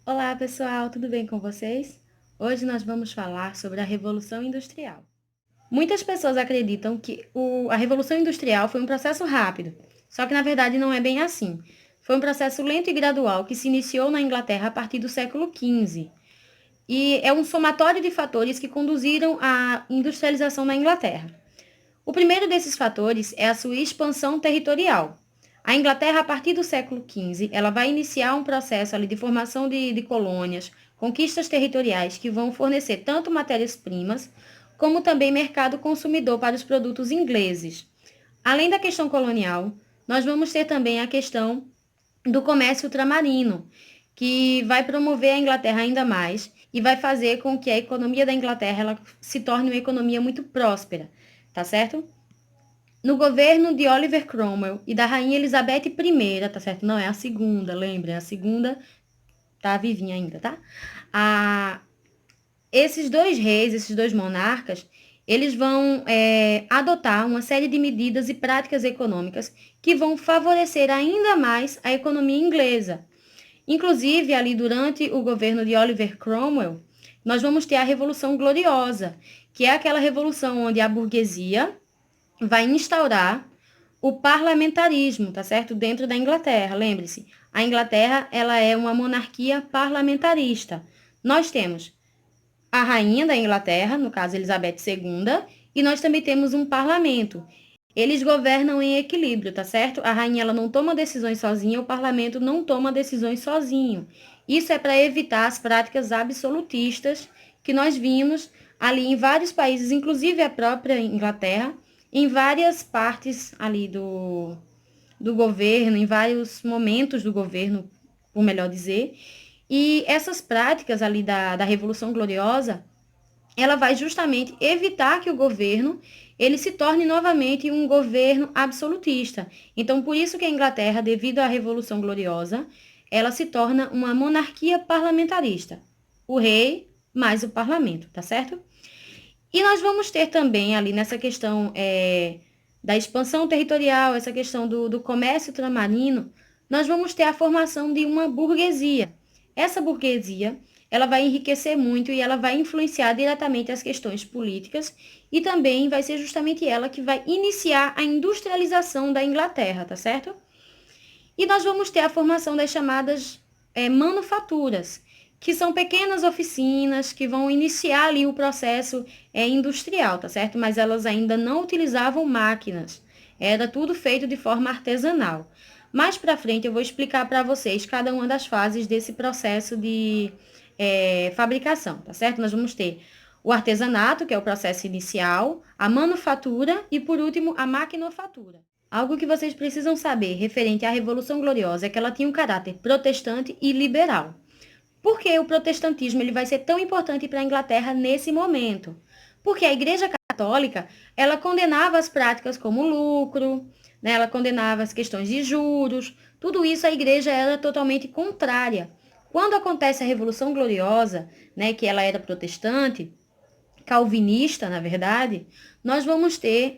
Olá, pessoal, tudo bem com vocês? Hoje nós vamos falar sobre a Revolução Industrial. Muitas pessoas acreditam que a Revolução Industrial foi um processo rápido, só que na verdade não é bem assim. Foi um processo lento e gradual que se iniciou na Inglaterra a partir do século XV. E é um somatório de fatores que conduziram à industrialização na Inglaterra. O primeiro desses fatores é a sua expansão territorial. A Inglaterra, a partir do século XV, ela vai iniciar um processo ali de formação de colônias, conquistas territoriais que vão fornecer tanto matérias-primas, como também mercado consumidor para os produtos ingleses. Além da questão colonial, nós vamos ter também a questão do comércio ultramarino, que vai promover a Inglaterra ainda mais e vai fazer com que a economia da Inglaterra ela se torne uma economia muito próspera, tá certo? No governo de Oliver Cromwell e da rainha Elizabeth I, tá certo? Não é a segunda, lembrem, a segunda tá vivinha ainda, tá? A, esses dois reis, esses dois monarcas, eles vão adotar uma série de medidas e práticas econômicas que vão favorecer ainda mais a economia inglesa. Inclusive, ali durante o governo de Oliver Cromwell, nós vamos ter a Revolução Gloriosa, que é aquela revolução onde a burguesia vai instaurar o parlamentarismo, tá certo? Dentro da Inglaterra. Lembre-se, a Inglaterra, ela é uma monarquia parlamentarista. Nós temos a rainha da Inglaterra, no caso Elizabeth II, e nós também temos um parlamento. Eles governam em equilíbrio, tá certo? A rainha ela não toma decisões sozinha, o parlamento não toma decisões sozinho. Isso é para evitar as práticas absolutistas que nós vimos ali em vários países, inclusive a própria Inglaterra, em várias partes ali do governo, em vários momentos do governo, por melhor dizer. E essas práticas ali da Revolução Gloriosa, ela vai justamente evitar que o governo ele se torne novamente um governo absolutista. Então, por isso que a Inglaterra, devido à Revolução Gloriosa, ela se torna uma monarquia parlamentarista. O rei mais o parlamento, tá certo? E nós vamos ter também ali nessa questão da expansão territorial, essa questão do comércio ultramarino, nós vamos ter a formação de uma burguesia. Essa burguesia, ela vai enriquecer muito e ela vai influenciar diretamente as questões políticas e também vai ser justamente ela que vai iniciar a industrialização da Inglaterra, tá certo? E nós vamos ter a formação das chamadas manufaturas, que são pequenas oficinas que vão iniciar ali o processo industrial, tá certo? Mas elas ainda não utilizavam máquinas. Era tudo feito de forma artesanal. Mais para frente eu vou explicar para vocês cada uma das fases desse processo de fabricação, tá certo? Nós vamos ter o artesanato, que é o processo inicial, a manufatura e, por último, a maquinofatura. Algo que vocês precisam saber referente à Revolução Gloriosa é que ela tinha um caráter protestante e liberal. Por que o protestantismo ele vai ser tão importante para a Inglaterra nesse momento? Porque a Igreja Católica ela condenava as práticas como lucro, né? Ela condenava as questões de juros, tudo isso a Igreja era totalmente contrária. Quando acontece a Revolução Gloriosa, né, que ela era protestante, calvinista, na verdade, nós vamos ter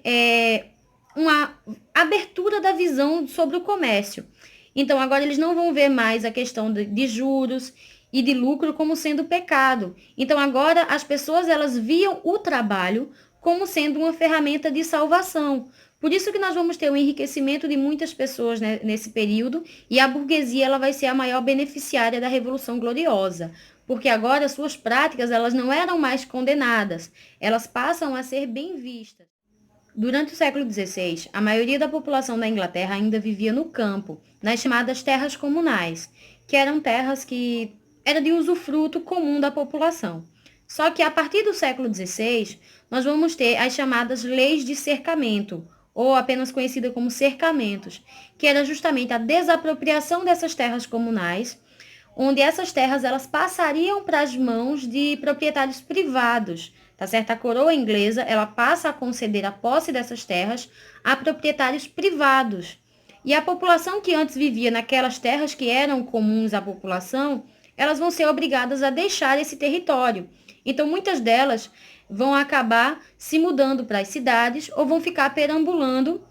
uma abertura da visão sobre o comércio. Então, agora eles não vão ver mais a questão de juros e de lucro como sendo pecado. Então, agora as pessoas elas viam o trabalho como sendo uma ferramenta de salvação. Por isso que nós vamos ter o enriquecimento de muitas pessoas, né, nesse período, e a burguesia ela vai ser a maior beneficiária da Revolução Gloriosa, porque agora suas práticas elas não eram mais condenadas, elas passam a ser bem vistas. Durante o século XVI, a maioria da população da Inglaterra ainda vivia no campo, nas chamadas terras comunais, que eram terras que era de usufruto comum da população. Só que a partir do século XVI, nós vamos ter as chamadas leis de cercamento, ou apenas conhecida como cercamentos, que era justamente a desapropriação dessas terras comunais, onde essas terras elas passariam para as mãos de proprietários privados, tá certo? A coroa inglesa, ela passa a conceder a posse dessas terras a proprietários privados. E a população que antes vivia naquelas terras que eram comuns à população, elas vão ser obrigadas a deixar esse território. Então, muitas delas vão acabar se mudando para as cidades ou vão ficar perambulando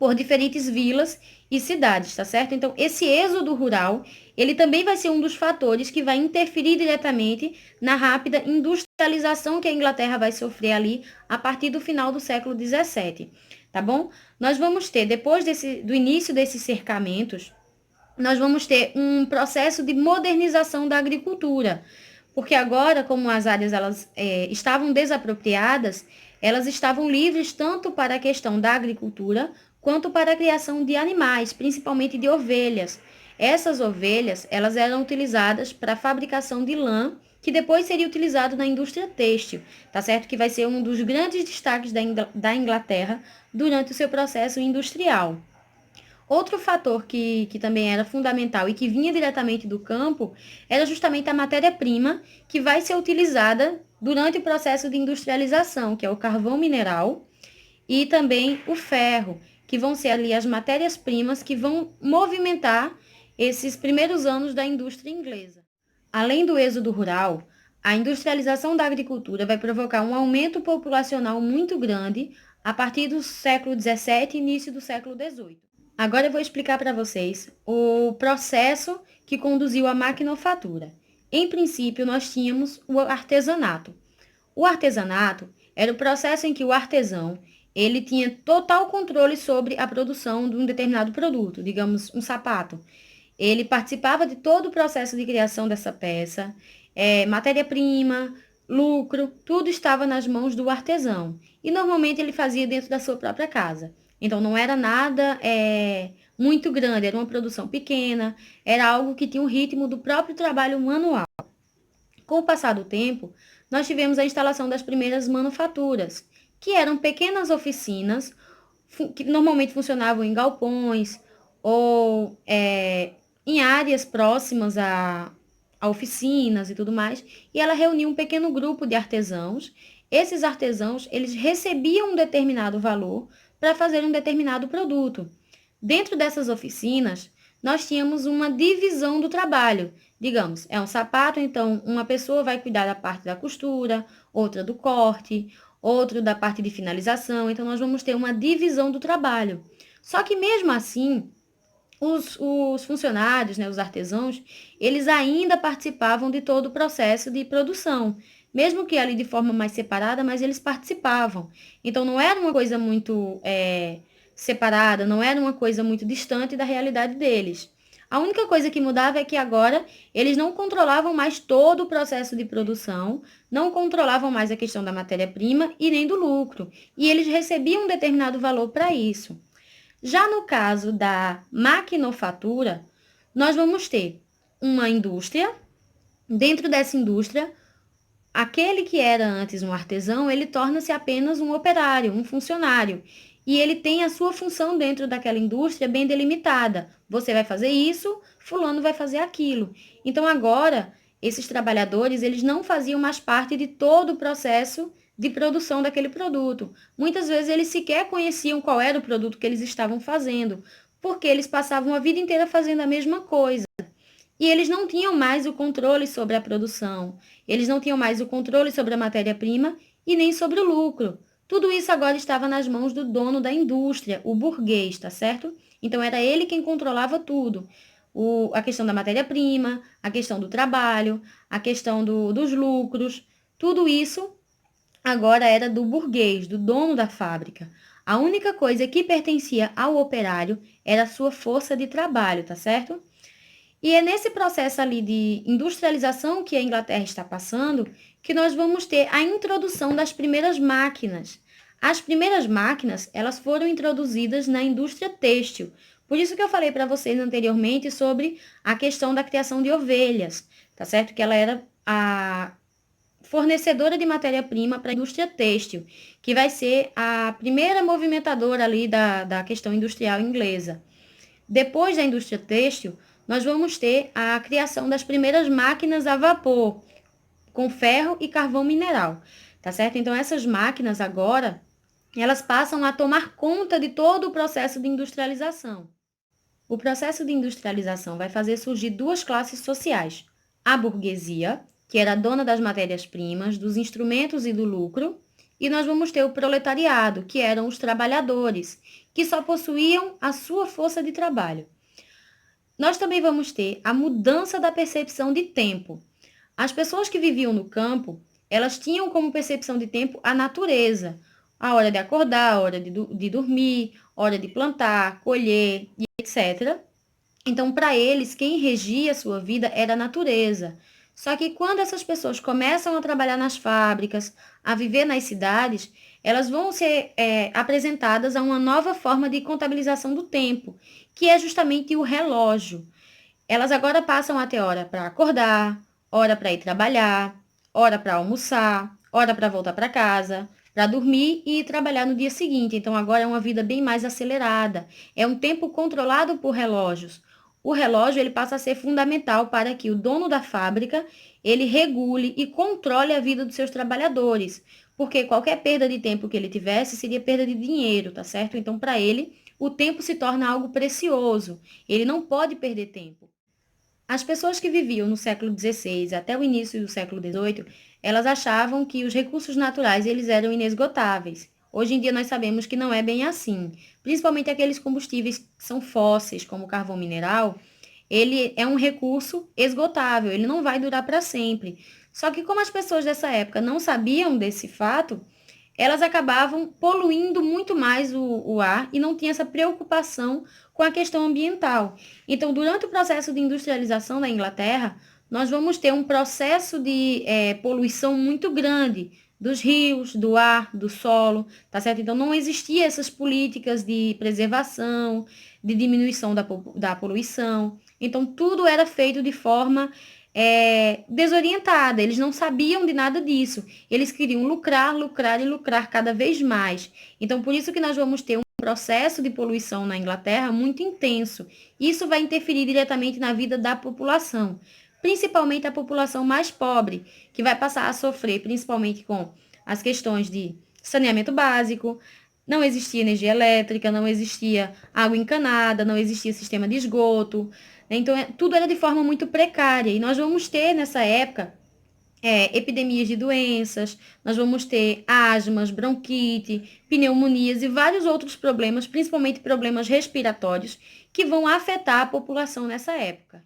por diferentes vilas e cidades, tá certo? Então, esse êxodo rural, ele também vai ser um dos fatores que vai interferir diretamente na rápida industrialização que a Inglaterra vai sofrer ali a partir do final do século XVII, tá bom? Nós vamos ter, depois do início desses cercamentos, nós vamos ter um processo de modernização da agricultura, porque agora, como as áreas estavam desapropriadas, elas estavam livres tanto para a questão da agricultura quanto para a criação de animais, principalmente de ovelhas. Essas ovelhas, elas eram utilizadas para a fabricação de lã, que depois seria utilizado na indústria têxtil, tá certo? Que vai ser um dos grandes destaques da Inglaterra durante o seu processo industrial. Outro fator que também era fundamental e que vinha diretamente do campo era justamente a matéria-prima que vai ser utilizada durante o processo de industrialização, que é o carvão mineral e também o ferro, que vão ser ali as matérias-primas que vão movimentar esses primeiros anos da indústria inglesa. Além do êxodo rural, a industrialização da agricultura vai provocar um aumento populacional muito grande a partir do século XVII e início do século XVIII. Agora eu vou explicar para vocês o processo que conduziu à maquinofatura. Em princípio, nós tínhamos o artesanato. O artesanato era o processo em que o artesão ele tinha total controle sobre a produção de um determinado produto, digamos, um sapato. Ele participava de todo o processo de criação dessa peça, matéria-prima, lucro, tudo estava nas mãos do artesão. E normalmente ele fazia dentro da sua própria casa. Então, não era nada muito grande, era uma produção pequena, era algo que tinha o ritmo do próprio trabalho manual. Com o passar do tempo, nós tivemos a instalação das primeiras manufaturas, que eram pequenas oficinas, que normalmente funcionavam em galpões ou em áreas próximas a oficinas e tudo mais, e ela reunia um pequeno grupo de artesãos. Esses artesãos, eles recebiam um determinado valor para fazer um determinado produto. Dentro dessas oficinas, nós tínhamos uma divisão do trabalho. Digamos, é um sapato, então uma pessoa vai cuidar da parte da costura, outra do corte, outro da parte de finalização. Então, nós vamos ter uma divisão do trabalho. Só que mesmo assim, os funcionários, né, os artesãos, eles ainda participavam de todo o processo de produção. Mesmo que ali de forma mais separada, mas eles participavam. Então, não era uma coisa muito separada, não era uma coisa muito distante da realidade deles. A única coisa que mudava é que agora eles não controlavam mais todo o processo de produção, não controlavam mais a questão da matéria-prima e nem do lucro. E eles recebiam um determinado valor para isso. Já no caso da maquinofatura, nós vamos ter uma indústria. Dentro dessa indústria, aquele que era antes um artesão, ele torna-se apenas um operário, um funcionário. E ele tem a sua função dentro daquela indústria bem delimitada. Você vai fazer isso, fulano vai fazer aquilo. Então agora, esses trabalhadores, eles não faziam mais parte de todo o processo de produção daquele produto. Muitas vezes eles sequer conheciam qual era o produto que eles estavam fazendo, porque eles passavam a vida inteira fazendo a mesma coisa. E eles não tinham mais o controle sobre a produção, eles não tinham mais o controle sobre a matéria-prima e nem sobre o lucro. Tudo isso agora estava nas mãos do dono da indústria, o burguês, tá certo? Então era ele quem controlava tudo. A questão da matéria-prima, a questão do trabalho, a questão dos lucros, tudo isso agora era do burguês, do dono da fábrica. A única coisa que pertencia ao operário era a sua força de trabalho, tá certo? E é nesse processo ali de industrialização que a Inglaterra está passando que nós vamos ter a introdução das primeiras máquinas. As primeiras máquinas, elas foram introduzidas na indústria têxtil. Por isso que eu falei para vocês anteriormente sobre a questão da criação de ovelhas, tá certo? Que ela era a fornecedora de matéria-prima para a indústria têxtil, que vai ser a primeira movimentadora ali da questão industrial inglesa. Depois da indústria têxtil, nós vamos ter a criação das primeiras máquinas a vapor, com ferro e carvão mineral, tá certo? Então, essas máquinas agora, elas passam a tomar conta de todo o processo de industrialização. O processo de industrialização vai fazer surgir duas classes sociais. A burguesia, que era a dona das matérias-primas, dos instrumentos e do lucro, e nós vamos ter o proletariado, que eram os trabalhadores, que só possuíam a sua força de trabalho. Nós também vamos ter a mudança da percepção de tempo. As pessoas que viviam no campo, elas tinham como percepção de tempo a natureza, a hora de acordar, a hora de dormir, hora de plantar, colher, etc. Então, para eles, quem regia a sua vida era a natureza. Só que quando essas pessoas começam a trabalhar nas fábricas, a viver nas cidades, elas vão ser apresentadas a uma nova forma de contabilização do tempo, que é justamente o relógio. Elas agora passam a ter hora para acordar, hora para ir trabalhar, hora para almoçar, hora para voltar para casa, para dormir e ir trabalhar no dia seguinte. Então agora é uma vida bem mais acelerada. É um tempo controlado por relógios. O relógio ele passa a ser fundamental para que o dono da fábrica ele regule e controle a vida dos seus trabalhadores, porque qualquer perda de tempo que ele tivesse seria perda de dinheiro, tá certo? Então para ele o tempo se torna algo precioso. Ele não pode perder tempo. As pessoas que viviam no século XVI até o início do século XVIII, elas achavam que os recursos naturais eles eram inesgotáveis. Hoje em dia nós sabemos que não é bem assim. Principalmente aqueles combustíveis que são fósseis, como o carvão mineral, ele é um recurso esgotável, ele não vai durar para sempre. Só que como as pessoas dessa época não sabiam desse fato, elas acabavam poluindo muito mais o ar e não tinham essa preocupação com a questão ambiental. Então, durante o processo de industrialização da Inglaterra, nós vamos ter um processo de poluição muito grande dos rios, do ar, do solo, tá certo? Então, não existia essas políticas de preservação, de diminuição da poluição. Então, tudo era feito de forma desorientada, eles não sabiam de nada disso. Eles queriam lucrar, lucrar e lucrar cada vez mais. Então, por isso que nós vamos ter um processo de poluição na Inglaterra muito intenso. Isso vai interferir diretamente na vida da população, principalmente a população mais pobre, que vai passar a sofrer principalmente com as questões de saneamento básico. Não existia energia elétrica, não existia água encanada, não existia sistema de esgoto. Então, tudo era de forma muito precária. E nós vamos ter, nessa época, epidemias de doenças, nós vamos ter asmas, bronquite, pneumonias e vários outros problemas, principalmente problemas respiratórios, que vão afetar a população nessa época.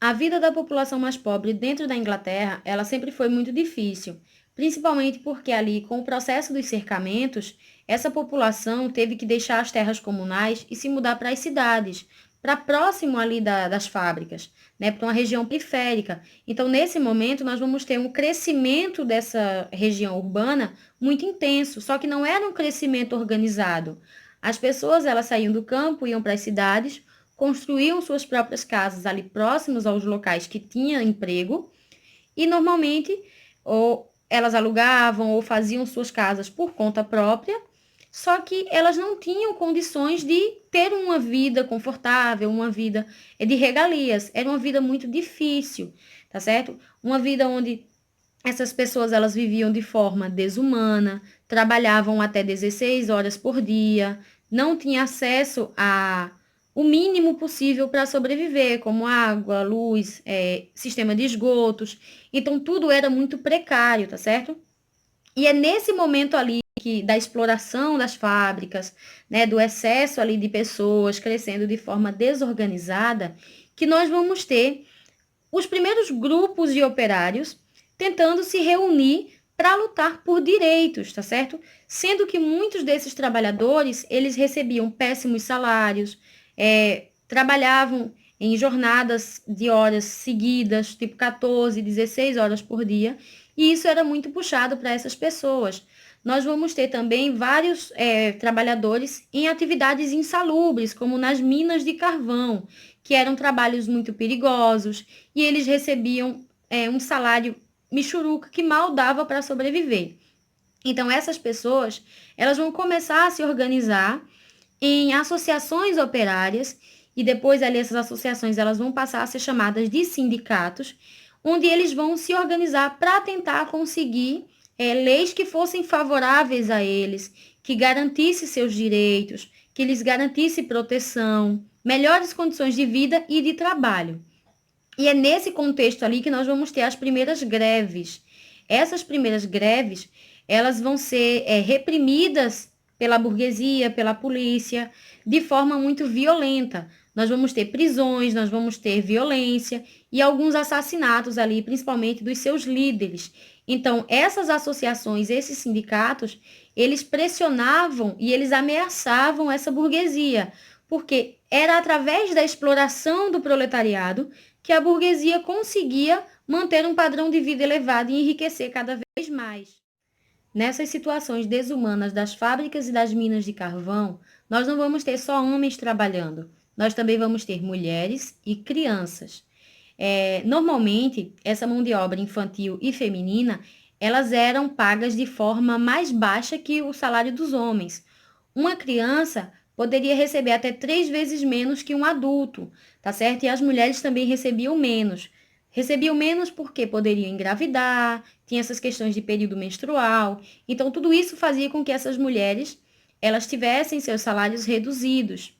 A vida da população mais pobre dentro da Inglaterra, ela sempre foi muito difícil, principalmente porque ali, com o processo dos cercamentos, essa população teve que deixar as terras comunais e se mudar para as cidades, para próximo ali das fábricas, né, para uma região periférica. Então, nesse momento, nós vamos ter um crescimento dessa região urbana muito intenso, só que não era um crescimento organizado. As pessoas, elas saíam do campo, iam para as cidades, construíam suas próprias casas ali próximos aos locais que tinham emprego e normalmente ou elas alugavam ou faziam suas casas por conta própria, só que elas não tinham condições de ter uma vida confortável, uma vida de regalias. Era uma vida muito difícil, tá certo? Uma vida onde essas pessoas elas viviam de forma desumana, trabalhavam até 16 horas por dia, não tinham acesso a o mínimo possível para sobreviver, como água, luz, sistema de esgotos. Então, tudo era muito precário, tá certo? E é nesse momento ali da exploração das fábricas, né, do excesso ali de pessoas crescendo de forma desorganizada, que nós vamos ter os primeiros grupos de operários tentando se reunir para lutar por direitos, tá certo? Sendo que muitos desses trabalhadores, eles recebiam péssimos salários, trabalhavam em jornadas de horas seguidas, tipo 14, 16 horas por dia, e isso era muito puxado para essas pessoas. Nós vamos ter também vários trabalhadores em atividades insalubres, como nas minas de carvão, que eram trabalhos muito perigosos, e eles recebiam um salário michuruca que mal dava para sobreviver. Então, essas pessoas, elas vão começar a se organizar em associações operárias, e depois ali essas associações elas vão passar a ser chamadas de sindicatos, onde eles vão se organizar para tentar conseguir leis que fossem favoráveis a eles, que garantissem seus direitos, que lhes garantisse proteção, melhores condições de vida e de trabalho. E é nesse contexto ali que nós vamos ter as primeiras greves. Essas primeiras greves, elas vão ser reprimidas pela burguesia, pela polícia, de forma muito violenta. Nós vamos ter prisões, nós vamos ter violência e alguns assassinatos ali, principalmente dos seus líderes. Então, essas associações, esses sindicatos, eles pressionavam e eles ameaçavam essa burguesia, porque era através da exploração do proletariado que a burguesia conseguia manter um padrão de vida elevado e enriquecer cada vez mais. Nessas situações desumanas das fábricas e das minas de carvão, nós não vamos ter só homens trabalhando, nós também vamos ter mulheres e crianças. Normalmente, essa mão de obra infantil e feminina, elas eram pagas de forma mais baixa que o salário dos homens. Uma criança poderia receber até 3 vezes menos que um adulto, tá certo? E as mulheres também recebiam menos. Recebiam menos porque poderiam engravidar, tinha essas questões de período menstrual. Então, tudo isso fazia com que essas mulheres, elas tivessem seus salários reduzidos.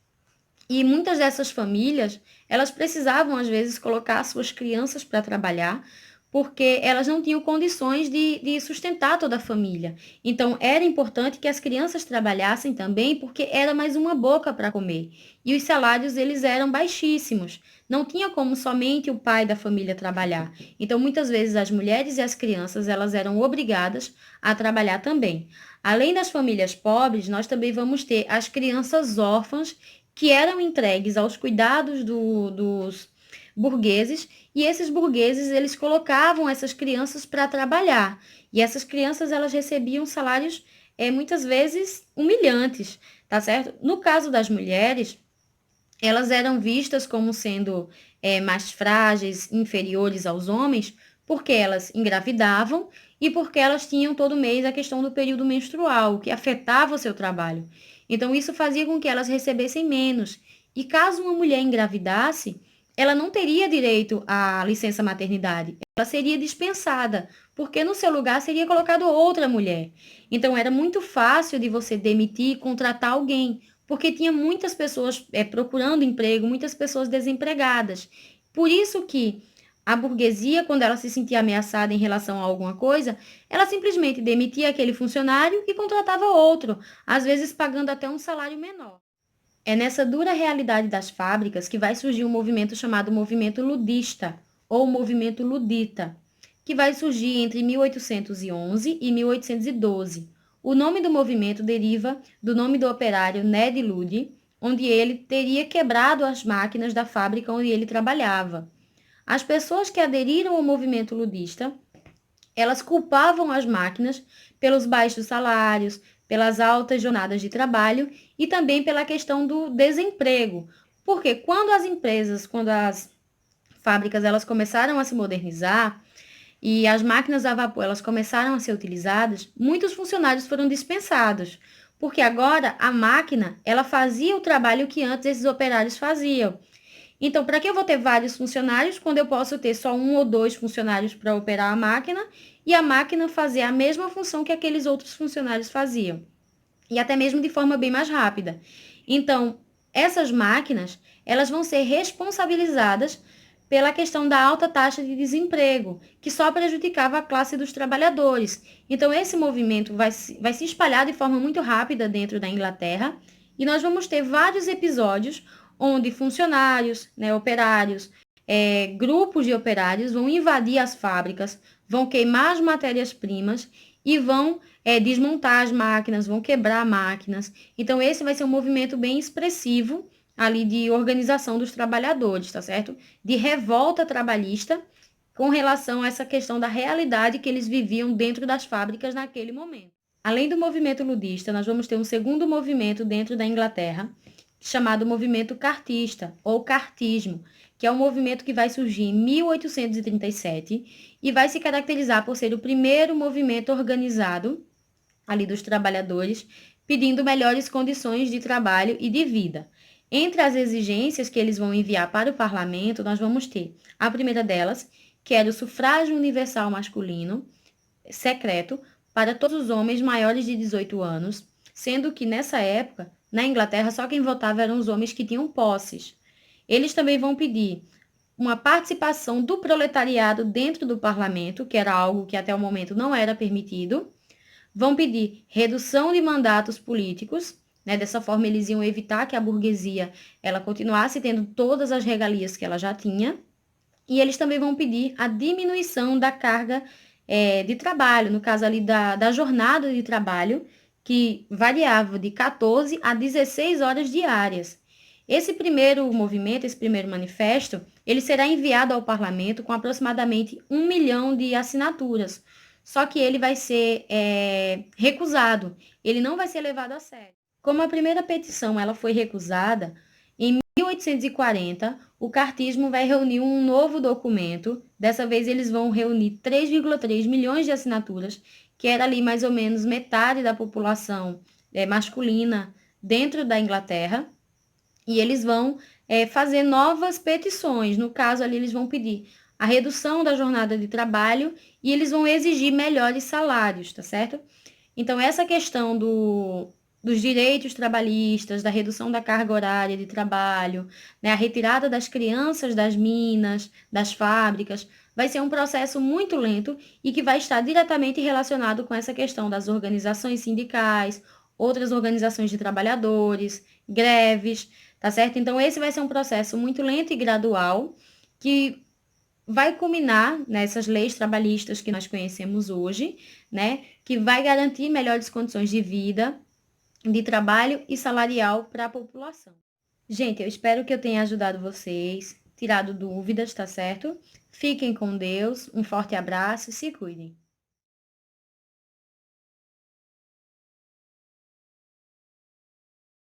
E muitas dessas famílias, elas precisavam, às vezes, colocar suas crianças para trabalhar, porque elas não tinham condições de sustentar toda a família. Então, era importante que as crianças trabalhassem também, porque era mais uma boca para comer. E os salários, eles eram baixíssimos. Não tinha como somente o pai da família trabalhar. Então, muitas vezes, as mulheres e as crianças, elas eram obrigadas a trabalhar também. Além das famílias pobres, nós também vamos ter as crianças órfãs que eram entregues aos cuidados dos burgueses, e esses burgueses, eles colocavam essas crianças para trabalhar. E essas crianças, elas recebiam salários, muitas vezes, humilhantes, tá certo? No caso das mulheres, elas eram vistas como sendo mais frágeis, inferiores aos homens, porque elas engravidavam e porque elas tinham todo mês a questão do período menstrual, que afetava o seu trabalho. Então, isso fazia com que elas recebessem menos. E caso uma mulher engravidasse, ela não teria direito à licença maternidade. Ela seria dispensada, porque no seu lugar seria colocado outra mulher. Então, era muito fácil de você demitir e contratar alguém, porque tinha muitas pessoas procurando emprego, muitas pessoas desempregadas. Por isso que a burguesia, quando ela se sentia ameaçada em relação a alguma coisa, ela simplesmente demitia aquele funcionário e contratava outro, às vezes pagando até um salário menor. É nessa dura realidade das fábricas que vai surgir um movimento chamado movimento ludista, ou movimento ludita, que vai surgir entre 1811 e 1812. O nome do movimento deriva do nome do operário Ned Ludd, onde ele teria quebrado as máquinas da fábrica onde ele trabalhava. As pessoas que aderiram ao movimento ludista, elas culpavam as máquinas pelos baixos salários, pelas altas jornadas de trabalho e também pela questão do desemprego. Porque quando as fábricas elas começaram a se modernizar e as máquinas a vapor elas começaram a ser utilizadas, muitos funcionários foram dispensados, porque agora a máquina ela fazia o trabalho que antes esses operários faziam. Então, para que eu vou ter vários funcionários quando eu posso ter só um ou dois funcionários para operar a máquina e a máquina fazer a mesma função que aqueles outros funcionários faziam? E até mesmo de forma bem mais rápida. Então, essas máquinas, elas vão ser responsabilizadas pela questão da alta taxa de desemprego, que só prejudicava a classe dos trabalhadores. Então, esse movimento vai se espalhar de forma muito rápida dentro da Inglaterra e nós vamos ter vários episódios onde funcionários, né, operários, grupos de operários vão invadir as fábricas, vão queimar as matérias-primas e vão desmontar as máquinas, vão quebrar máquinas. Então, esse vai ser um movimento bem expressivo ali de organização dos trabalhadores, tá certo? De revolta trabalhista com relação a essa questão da realidade que eles viviam dentro das fábricas naquele momento. Além do movimento ludista, nós vamos ter um segundo movimento dentro da Inglaterra, chamado movimento cartista, ou cartismo, que é um movimento que vai surgir em 1837 e vai se caracterizar por ser o primeiro movimento organizado ali dos trabalhadores, pedindo melhores condições de trabalho e de vida. Entre as exigências que eles vão enviar para o parlamento, nós vamos ter a primeira delas, que era o sufrágio universal masculino, secreto, para todos os homens maiores de 18 anos, sendo que nessa época, na Inglaterra, só quem votava eram os homens que tinham posses. Eles também vão pedir uma participação do proletariado dentro do parlamento, que era algo que até o momento não era permitido. vão pedir redução de mandatos políticos, né? Dessa forma, eles iam evitar que a burguesia ela continuasse tendo todas as regalias que ela já tinha. E eles também vão pedir a diminuição da carga de trabalho, no caso ali da jornada de trabalho, que variava de 14 a 16 horas diárias. Esse primeiro movimento, esse primeiro manifesto, ele será enviado ao parlamento com aproximadamente 1 milhão de assinaturas. Só que ele vai ser recusado, ele não vai ser levado a sério. Como a primeira petição ela foi recusada, em 1840, o cartismo vai reunir um novo documento. Dessa vez, eles vão reunir 3,3 milhões de assinaturas, que era ali mais ou menos metade da população masculina dentro da Inglaterra. E eles vão fazer novas petições. No caso, ali, eles vão pedir a redução da jornada de trabalho e eles vão exigir melhores salários, tá certo? Então, essa questão dos direitos trabalhistas, da redução da carga horária de trabalho, né, a retirada das crianças das minas, das fábricas, vai ser um processo muito lento e que vai estar diretamente relacionado com essa questão das organizações sindicais, outras organizações de trabalhadores, greves, tá certo? Então, esse vai ser um processo muito lento e gradual que vai culminar nessas leis trabalhistas que nós conhecemos hoje, né, que vai garantir melhores condições de vida, de trabalho e salarial para a população. Gente, eu espero que eu tenha ajudado vocês, tirado dúvidas, tá certo? Fiquem com Deus, um forte abraço e se cuidem.